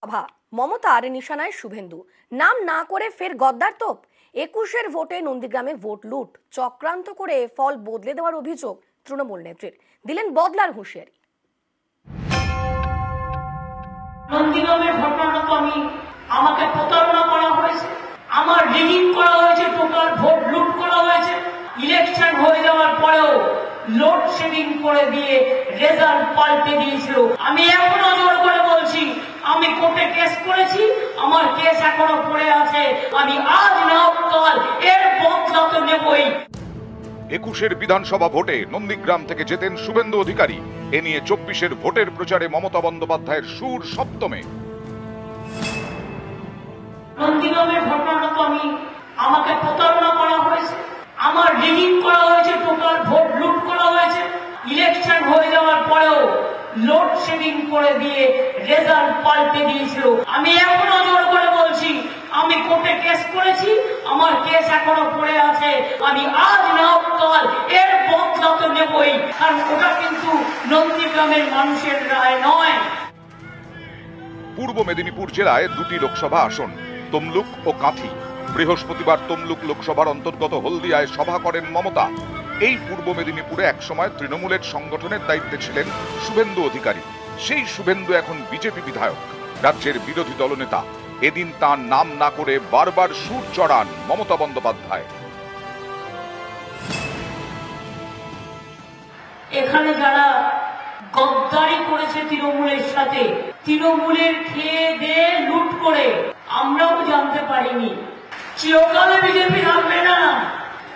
সভা, মমতার নিশানায় শুভেন্দু, নাম না করে ফের গদ্দার তোপ। 21-এর ভোটে নন্দীগ্রামে ভোট লুট, চক্রান্ত করে ফল বদলে দেওয়ার অভিযোগ তৃণমূল নেত্রীর, দিলেন বদলার হুঁশিয়ারি। নন্দীগ্রামের ঘটনাটা তো আমাকে প্রতারণা করা হয়েছে, আমার রিগিং করা হয়েছে, টোটাল ভোট লুট করা হয়েছে। ইলেকশন হয়ে যাওয়ার পরেও লোডশেডিং করে দিয়ে রেজাল্ট পাল্টে দিয়েছিল। আমি এখনো জোর করে বলছি, আমি কোর্টে কেস করেছি, আমার কেস এখনো পড়ে আছে। আমি আজ না কাল এর বদলা তো নেবই। 21-এর বিধানসভা ভোটে নন্দীগ্রাম থেকে জেতেন শুভেন্দু অধিকারী। এ নিয়ে 24-এর ভোটের প্রচারে মমতা বন্দ্যোপাধ্যায়ের সুর সপ্তমে। নন্দীগ্রামের ঘটনাটা তো আমাকে প্রতারণা করা হয়েছে, আমার রিগিং করা হয়েছে, টোটাল ভোট লুট করা হয়েছে। ইলেকশন হয়ে যাওয়ার পরেও লোডশেডিং করে দিয়ে রেজাল্ট পাল্টে দিয়েছিল। আমি এখনো জোর করে বলছি, আমি কোর্টে কেস করেছি, আমার কেস এখনো পড়ে আছে। আমি আজ না কাল এর বদলা তো নেবই, কারণ ওটা কিন্তু নন্দীগ্রামের মানুষের রায় নয়। পূর্ব মেদিনীপুর জেলায় দুটি লোকসভা আসন, তমলুক ও কাঁথি। বৃহস্পতিবার তমলুক লোকসভার অন্তর্গত হলদিয়ায় সভা করেন মমতা। এই পূর্ব মেদিনীপুরে একসময় তৃণমূলের সংগঠনের দায়িত্বে ছিলেন শুভেন্দু অধিকারী। সেই শুভেন্দু এখন বিজেপি বিধায়ক, রাজ্যের বিরোধী দলনেতা। এদিন তার নাম না করে বারবার সুর চড়ান মমতা বন্দ্যোপাধ্যায়। এখানে যারা গদ্দারি করেছে তৃণমূলের সাথে, তৃণমূলের খেয়ে দিয়ে লুট করে, আমরাও জানতে পারিনি চিরকাল বিজেপি থাকবে না,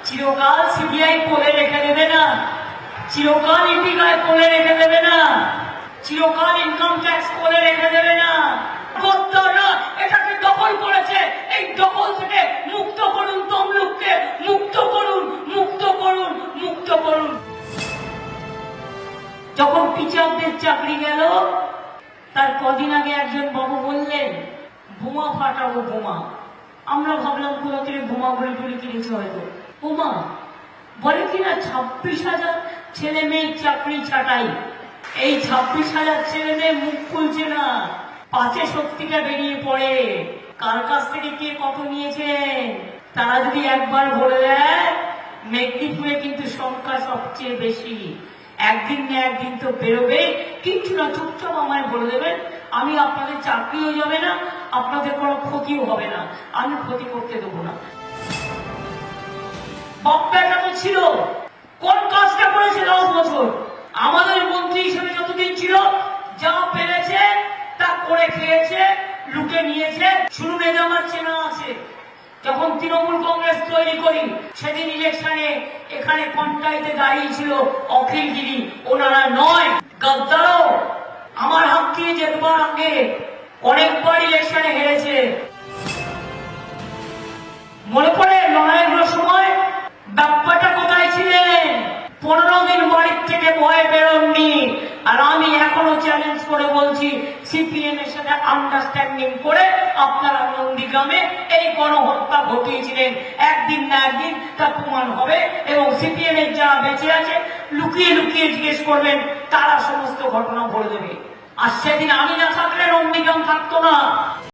চিরকাল সিবিআই কোলে রেখে দেবে না, চিরকাল ইপিআই কোলে রেখে দেবে না, চিরকাল ইনকাম ট্যাক্স কোলে রেখে দেবে না। গদ্দাররা এটাকে দখল করেছে, এই দখল থেকে মুক্ত করুন তমলুককে, মুক্ত করুন, মুক্ত করুন, মুক্ত করুন। যখন টিচারদের চাকরি গেল, তার কদিন আগে একজন বাবু বললেন বোমা ফাটাবো বোমা। আমরা ভাবলাম কোথা থেকে বোমা গুলি টুলি কিনেছে হয়তো। বোমা বলে কিনা 26,000 ছেলে মেয়ে চাকরি ছাটাই। এই 26,000 ছেলে মেয়ে মুখ খুলছে না, পাঁচে শক্তিটা বেরিয়ে পড়ে। কার কাছ থেকে কে কত নিয়েছেন তারা যদি একবার বলে দেয়, মেদিনীপুরে কিন্তু সংখ্যা সবচেয়ে বেশি। একদিন না একদিন তো বেরোবে, কিছু না, চুপচাপ আমায় বলে দেবেন, আমি আপনাদের চাকরিও যাবে না, আপনাদের কোনো ক্ষতিও হবে না, আমি ক্ষতি করতে দেবো না। বাপ্পাটা তো ছিল, কোন কাজটা করেছে 10 বছর আমাদের মন্ত্রী হিসেবে যতদিন ছিল, যা পেরেছে তা করে খেয়েছে, লুটে নিয়েছে। শুরু নেই আমার চেনা আছে, যখন তৃণমূল কংগ্রেস তৈরি করি সেদিন ইলেকশনে এখানে পঞ্চায়েতে দাঁড়িয়েছিল অখিলগিরি, ওনারা নয় গদ্দারও। আমার হাত দিয়ে যেবার আগে অনেকবার ইলেকশনে হেরেছে। মনে পড়ে লড়াইগুলোর সময় ব্যাপারটা কোথায় ছিলেন? 15 দিন বাড়ির থেকে ভয়ে বেরোননি। আর আমি এখনো চ্যালেঞ্জ করে বলছি, সিপিএম এর সাথে আন্ডারস্ট্যান্ডিং করে আপনারা নন্দীগ্রামে এই গণহত্যা ঘটিয়েছিলেন। একদিন না একদিন তা প্রমাণ হবে, এবং সিপিএম এর যারা বেঁচে আছে লুকিয়ে লুকিয়ে জিজ্ঞেস করবেন, তারা সমস্ত ঘটনা বলে দেবে। আর সেদিন আমি না থাকলে নন্দীগ্রাম থাকতো না।